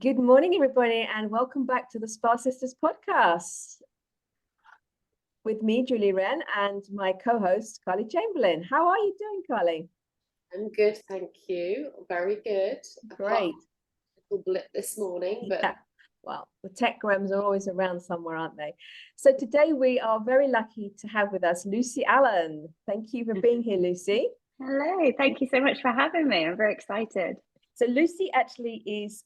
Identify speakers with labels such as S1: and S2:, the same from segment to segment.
S1: Good morning, everybody, and welcome back to the Spa Sisters podcast with me, Julie Wren, and my co-host, Carly Chamberlain. How are you doing, Carly?
S2: I'm good, thank you. Very good.
S1: Great.
S2: A little blip this morning, but
S1: yeah. Well, the tech grams are always around somewhere, aren't they? So today we are very lucky to have with us Lucie Allen. Thank you for being here, Lucie.
S3: Hello, thank you so much for having me. I'm very excited.
S1: So Lucie actually is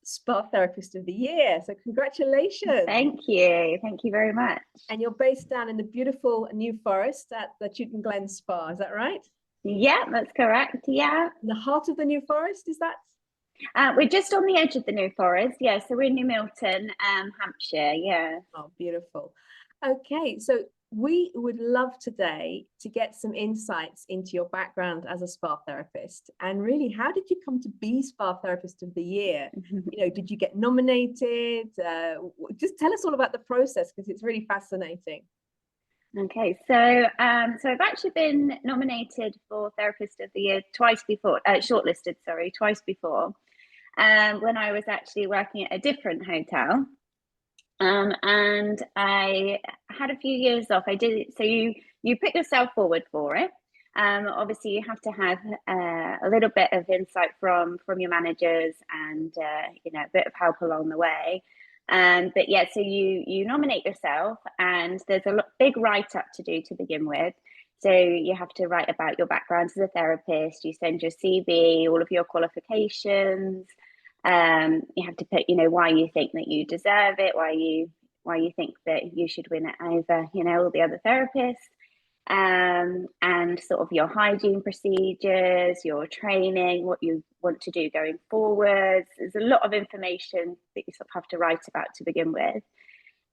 S1: Spa Therapist of the Year. So congratulations.
S3: Thank you. Thank you very much.
S1: And you're based down in the beautiful New Forest at the Chewton Glen Spa. Is that right?
S3: Yeah, that's correct. Yeah.
S1: In the heart of the New Forest, is that?
S3: We're just on the edge of the New Forest. Yeah, so we're in New Milton, Hampshire. Yeah.
S1: Oh, beautiful. Okay, so we would love today to get some insights into your background as a spa therapist, and really, how did you come to be Spa Therapist of the Year? Did you get nominated? Just tell us all about the process, because it's really fascinating.
S3: Okay, so I've actually been nominated for Therapist of the Year twice before, shortlisted, sorry, twice before, when I was actually working at a different hotel. And I had a few years off. I did it. So you put yourself forward for it. Obviously, you have to have a little bit of insight from your managers and a bit of help along the way. But yeah, so you nominate yourself, and there's a big write up to do to begin with. So you have to write about your background as a therapist. You send your CV, all of your qualifications. You have to put, why you think that you deserve it, why you think that you should win it over, all the other therapists, and sort of your hygiene procedures, your training, what you want to do going forwards. There's a lot of information that you sort of have to write about to begin with.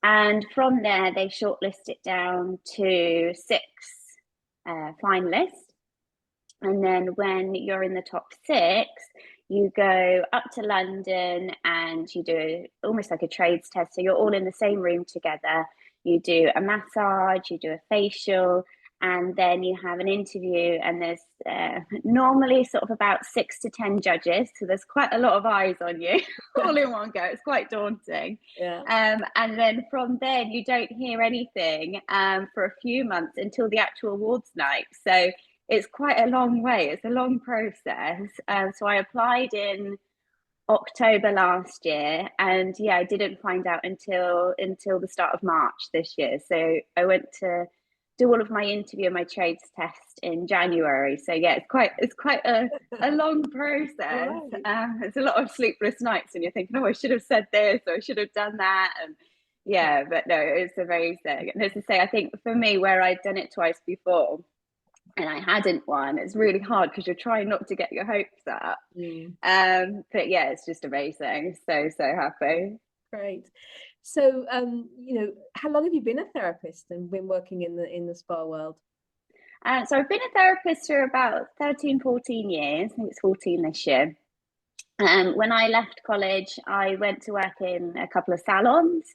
S3: And from there, they shortlist it down to 6 finalists. And then when you're in the top 6, you go up to London and you do almost like a trades test. So you're all in the same room together. You do a massage, you do a facial, and then you have an interview. And there's normally sort of about 6 to 10 judges. So there's quite a lot of eyes on you all in one go. It's quite daunting.
S1: Yeah.
S3: And then from there, you don't hear anything for a few months until the actual awards night. So it's quite a long way. It's a long process. So I applied in October last year, and yeah, I didn't find out until the start of March this year. So I went to do all of my interview and my trades test in January. So yeah, it's quite a long process.
S1: Right.
S3: It's a lot of sleepless nights, and you're thinking, oh, I should have said this, or I should have done that, and yeah, but no, it's amazing. And as I say, I think for me, where I'd done it twice before and I hadn't won, it's really hard because you're trying not to get your hopes up. But yeah, it's just amazing. So happy.
S1: Great. So how long have you been a therapist and been working in the spa world?
S3: So I've been a therapist for about 13, 14 years. I think it's 14 this year. When I left college, I went to work in a couple of salons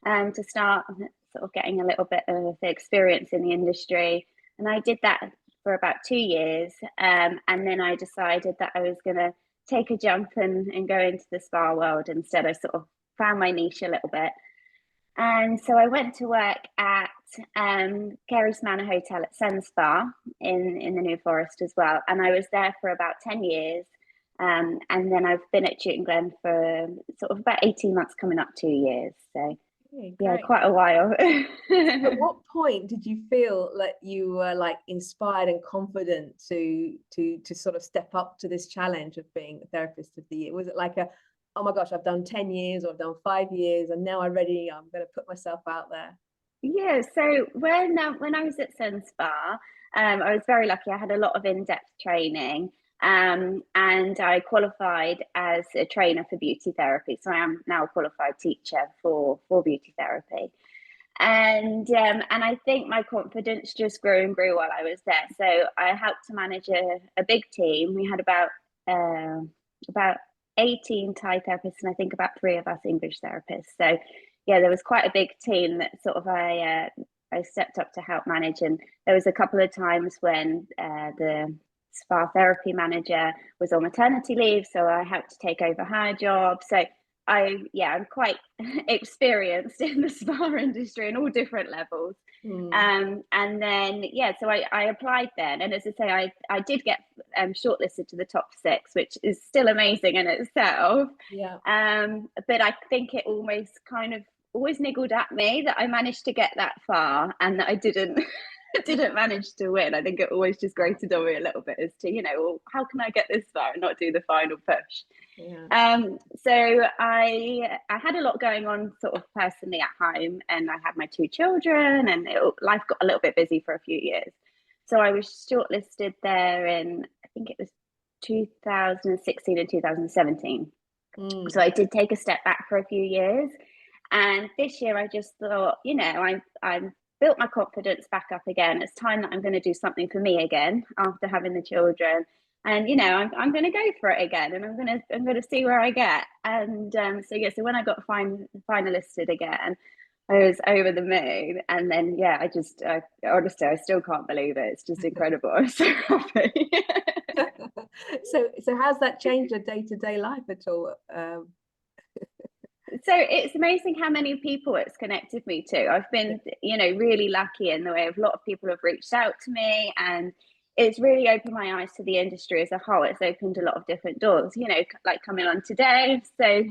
S3: to start sort of getting a little bit of experience in the industry. And I did that for about 2 years. And then I decided that I was going to take a jump and go into the spa world instead. I sort of found my niche a little bit. And so I went to work at Carey's Manor Hotel at Sun Spa in the New Forest as well. And I was there for about 10 years. And then I've been at Chewton Glen for sort of about 18 months, coming up 2 years. So yeah, quite a while.
S1: At what point did you feel like you were like inspired and confident to sort of step up to this challenge of being a therapist of the year? Was it like oh my gosh, I've done 10 years or I've done 5 years and now I'm ready, I'm going to put myself out there?
S3: Yeah, so when I was at Sun Spa, I was very lucky. I had a lot of in-depth training. And I qualified as a trainer for beauty therapy. So I am now a qualified teacher for beauty therapy. And I think my confidence just grew and grew while I was there. So I helped to manage a big team. We had about 18 Thai therapists, and I think about 3 of us English therapists. So yeah, there was quite a big team that sort of I stepped up to help manage. And there was a couple of times when the spa therapy manager was on maternity leave, so I helped to take over her job. So I'm quite experienced in the spa industry in all different levels. And then so I applied then, and as I say, I did get shortlisted to the top 6, which is still amazing in itself. But I think it always niggled at me that I managed to get that far and that I didn't manage to win. I think it always just grated on me a little bit as to, well, how can I get this far and not do the final push? So I had a lot going on sort of personally at home, and I had my 2 children, and life got a little bit busy for a few years. So I was shortlisted there in, I think it was 2016 and 2017. So I did take a step back for a few years. And this year I just thought, I'm built my confidence back up again. It's time that I'm going to do something for me again after having the children. And I'm going to go for it again, and I'm going to see where I get. And so when I got finalisted again, I was over the moon. And then I honestly, I still can't believe it. It's just incredible. I'm so happy.
S1: So how's that changed your day-to-day life at all?
S3: So it's amazing how many people it's connected me to. I've been, really lucky in the way of a lot of people have reached out to me, and it's really opened my eyes to the industry as a whole. It's opened a lot of different doors, like coming on today. So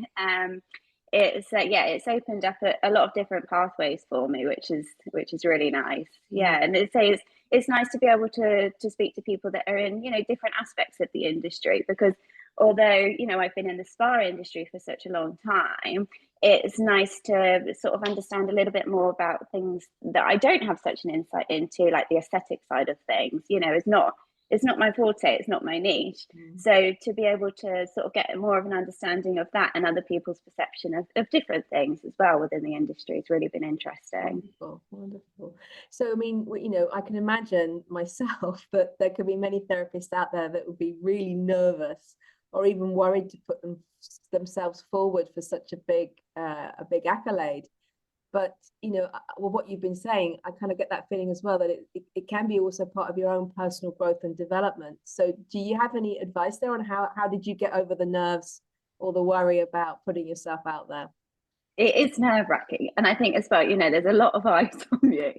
S3: it's opened up a lot of different pathways for me, which is really nice. And it's nice to be able to speak to people that are in different aspects of the industry, because although I've been in the spa industry for such a long time, it's nice to sort of understand a little bit more about things that I don't have such an insight into, like the aesthetic side of things. It's not my forte, it's not my niche. So to be able to sort of get more of an understanding of that and other people's perception of different things as well within the industry has really been interesting.
S1: Wonderful. So, I mean, I can imagine myself that there could be many therapists out there that would be really nervous or even worried to put themselves forward for such a big accolade. But what you've been saying, I kind of get that feeling as well, that it can be also part of your own personal growth and development. So do you have any advice there on how did you get over the nerves or the worry about putting yourself out there?
S3: It is nerve-wracking, and I think as well, there's a lot of eyes on you,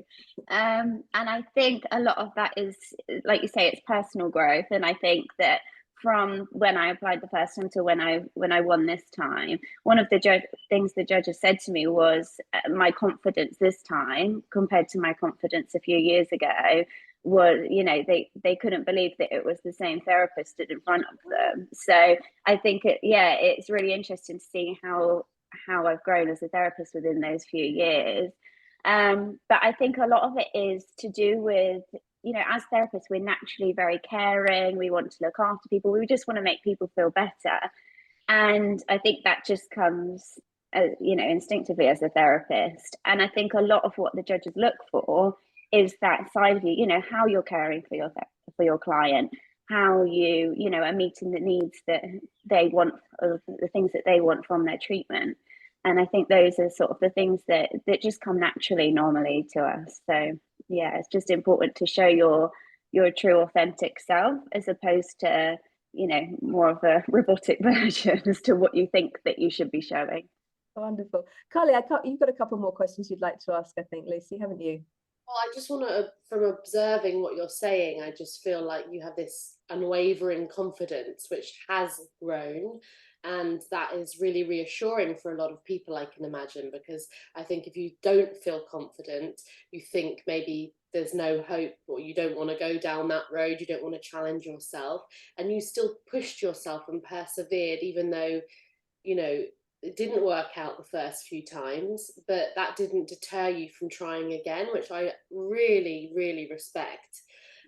S3: and I think a lot of that is, like you say, it's personal growth. And I think that from when I applied the first time to when I won this time, one of the things the judges said to me was my confidence this time compared to my confidence a few years ago was, they couldn't believe that it was the same therapist stood in front of them. So I think it's really interesting to see how I've grown as a therapist within those few years. But I think a lot of it is to do with, as therapists, we're naturally very caring. We want to look after people. We just want to make people feel better. And I think that just comes, instinctively as a therapist. And I think a lot of what the judges look for is that side of you, how you're caring for your client, how you, are meeting the needs that they want, or the things that they want from their treatment. And I think those are sort of the things that just come naturally normally to us. So it's just important to show your true authentic self, as opposed to more of a robotic version as to what you think that you should be showing.
S1: Wonderful. Carly, you've got a couple more questions you'd like to ask, I think, Lucie, haven't you?
S2: Well, I just want to, from observing what you're saying, I just feel like you have this unwavering confidence which has grown. And that is really reassuring for a lot of people, I can imagine, because I think if you don't feel confident, you think maybe there's no hope, or you don't want to go down that road, you don't want to challenge yourself, and you still pushed yourself and persevered, even though, it didn't work out the first few times, but that didn't deter you from trying again, which I really, really respect.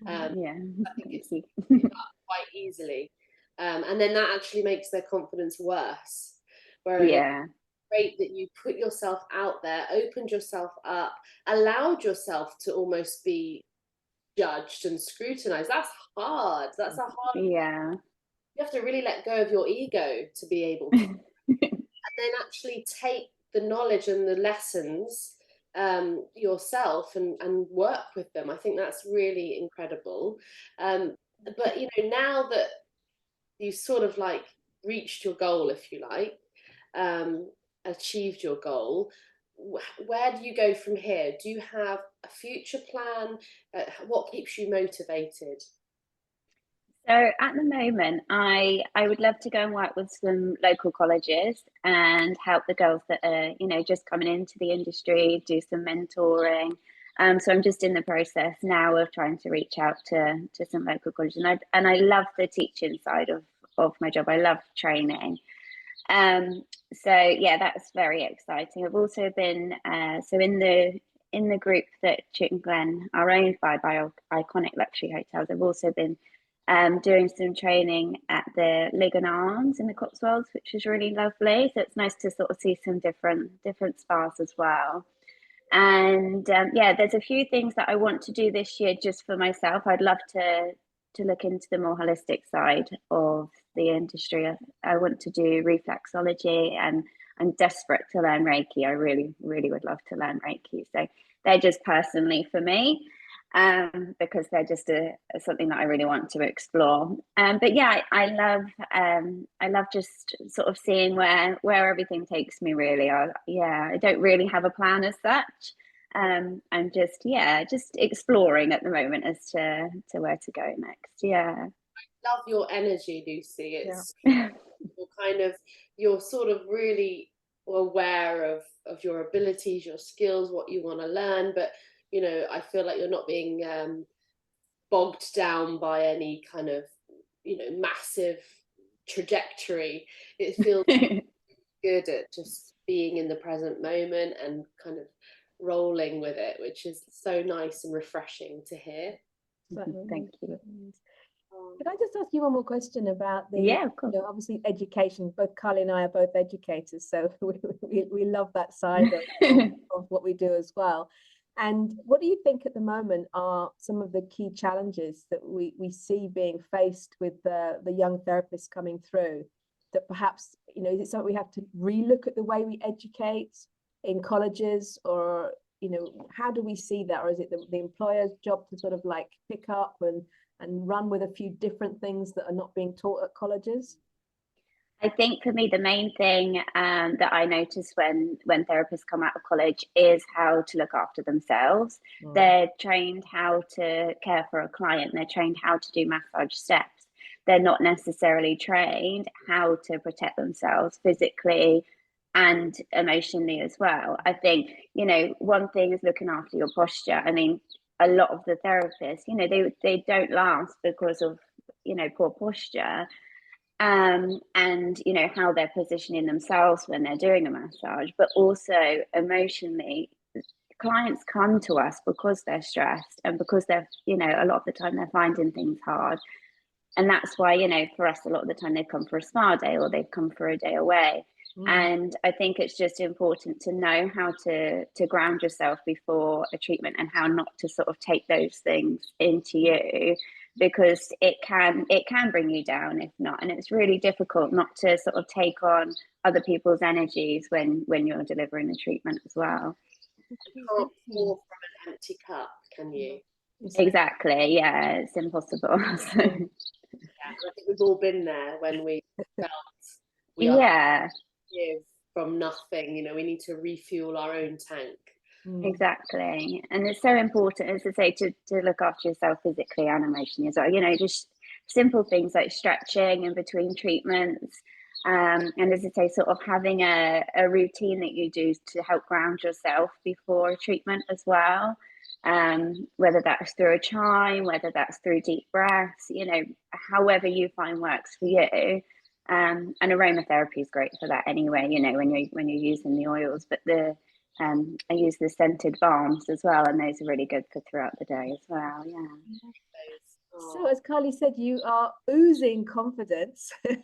S2: I think it's quite easily. And then that actually makes their confidence worse. Whereas it's great that you put yourself out there, opened yourself up, allowed yourself to almost be judged and scrutinized. That's hard. That's a hard.
S3: Yeah.
S2: You have to really let go of your ego to be able to, and then actually take the knowledge and the lessons yourself and work with them. I think that's really incredible. But now that you've sort of like reached your goal, if you like, achieved your goal, where do you go from here? Do you have a future plan? What keeps you motivated?
S3: So at the moment, I would love to go and work with some local colleges and help the girls that are, you know, just coming into the industry, do some mentoring. So I'm just in the process now of trying to reach out to some local colleges, and I love the teaching side of my job. I love training. So yeah, that's very exciting. I've also been so in the group that Chewton Glen are owned by iconic luxury hotels. I've also been doing some training at the Lig and Arms in the Cotswolds, which is really lovely. So it's nice to sort of see some different spas as well. And yeah, there's a few things that I want to do this year just for myself. I'd love to look into the more holistic side of the industry. I want to do reflexology, and I'm desperate to learn Reiki. I really, really would love to learn Reiki. So they're just personally for me, because they're just something that I really want to explore. But yeah, I love just sort of seeing where everything takes me. Really, I don't really have a plan as such. I'm just exploring at the moment as to where to go next. Yeah.
S2: Love your energy, Lucie. It's
S3: Yeah.
S2: you're sort of really aware of your abilities, your skills, what you want to learn, but I feel like you're not being bogged down by any kind of massive trajectory. It feels good at just being in the present moment and kind of rolling with it, which is so nice and refreshing to hear.
S3: Thank you.
S1: Could I just ask you one more question about the,
S3: yeah, of course.
S1: Obviously education, both Carly and I are both educators, so we love that side of what we do as well. And what do you think at the moment are some of the key challenges that we see being faced with the young therapists coming through, that perhaps, is it something we have to relook at the way we educate in colleges, or, how do we see that? Or is it the employer's job to sort of like pick up and run with a few different things that are not being taught at colleges?
S3: I think for me, the main thing that I notice when therapists come out of college is how to look after themselves. They're trained how to care for a client. They're trained how to do massage steps. They're not necessarily trained how to protect themselves physically and emotionally as well. I think, one thing is looking after your posture. I mean, a lot of the therapists, they don't last because of, poor posture. And how they're positioning themselves when they're doing a massage, but also emotionally, clients come to us because they're stressed and because they're, a lot of the time they're finding things hard. And that's why, for us, a lot of the time they've come for a spa day or they've come for a day away. And I think it's just important to know how to ground yourself before a treatment, and how not to sort of take those things into you, because it can bring you down if not. And it's really difficult not to sort of take on other people's energies when you're delivering the treatment as well.
S2: You can't pour from an empty cup, can you?
S3: Exactly. Yeah, it's impossible. So.
S2: Yeah, I think we've all been there when we felt we give from nothing. We need to refuel our own tank.
S3: Exactly. And it's so important, as I say, to look after yourself physically and emotionally as well. Just simple things like stretching in between treatments. And as I say, sort of having a routine that you do to help ground yourself before a treatment as well. Whether that's through a chime, whether that's through deep breaths, however you find works for you. And aromatherapy is great for that anyway, when you're using the oils, but I use the scented balms as well, and those are really good for throughout the day as well. Yeah.
S1: So as Carly said, you are oozing confidence and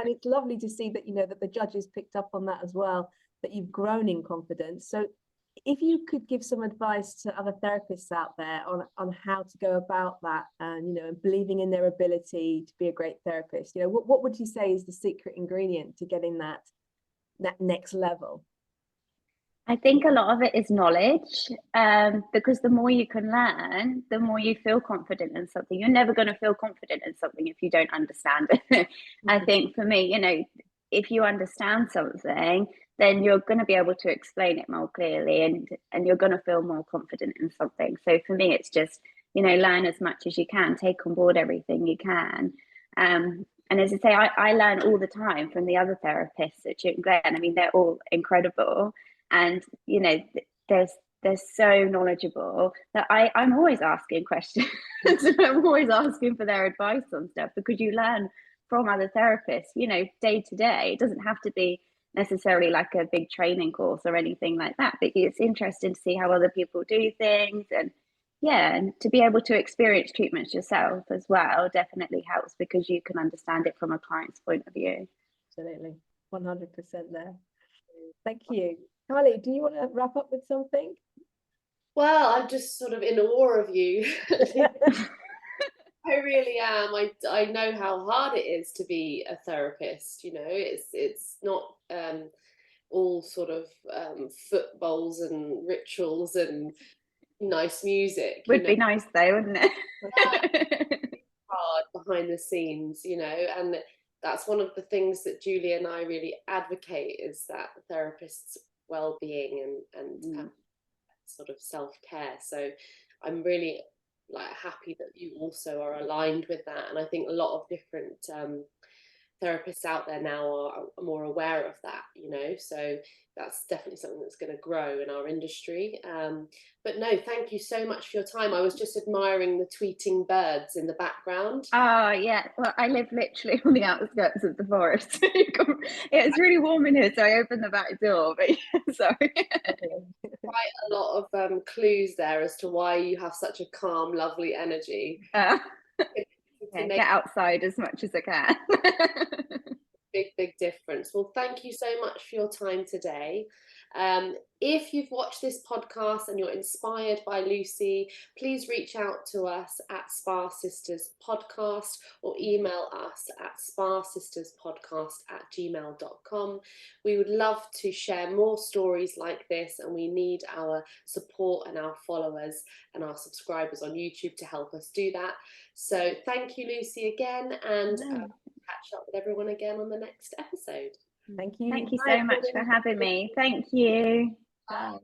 S1: it's lovely to see that, that the judges picked up on that as well, that you've grown in confidence. So if you could give some advice to other therapists out there on how to go about that, and and believing in their ability to be a great therapist, what would you say is the secret ingredient to getting that next level?
S3: I think a lot of it is knowledge, because the more you can learn, the more you feel confident in something. You're never going to feel confident in something if you don't understand it. I think for me, if you understand something, then you're going to be able to explain it more clearly, and you're going to feel more confident in something. So for me, it's just, learn as much as you can, take on board everything you can. And as I say, I learn all the time from the other therapists at Chewton Glen. I mean, they're all incredible, and they're so knowledgeable that I'm always asking questions. I'm always asking for their advice on stuff, because you learn from other therapists, day to day. It doesn't have to be necessarily like a big training course or anything like that, but it's interesting to see how other people do things. And to be able to experience treatments yourself as well definitely helps, because you can understand it from a client's point of view.
S1: Absolutely, 100% there. Thank you. Carly, do you want to wrap up with something?
S2: Well, I'm just sort of in awe of you. I really am. I know how hard it is to be a therapist. It's not all sort of footballs and rituals and nice music.
S3: Would be nice though, wouldn't it?
S2: Hard behind the scenes, and that's one of the things that Julie and I really advocate, is that therapists' well-being and sort of self-care. So I'm really happy that you also are aligned with that, and I think a lot of different therapists out there now are more aware of that, so that's definitely something that's going to grow in our industry. But no, thank you so much for your time. I was just admiring the tweeting birds in the background.
S3: Oh yeah, well, I live literally on the outskirts of the forest. It's really warm in here, so I opened the back door, but sorry.
S2: Quite a lot of clues there as to why you have such a calm, lovely energy.
S3: Get outside as much as I can.
S2: Big difference. Well, thank you so much for your time today. If you've watched this podcast and you're inspired by Lucie, please reach out to us at Spa Sisters Podcast, or email us at spasisterspodcast@gmail.com. We would love to share more stories like this, and we need our support and our followers and our subscribers on YouTube to help us do that. So thank you, Lucie, again, and catch up with everyone again on the next episode.
S1: Thank you.
S3: Thank you so much for having me. Thank you.
S2: Bye.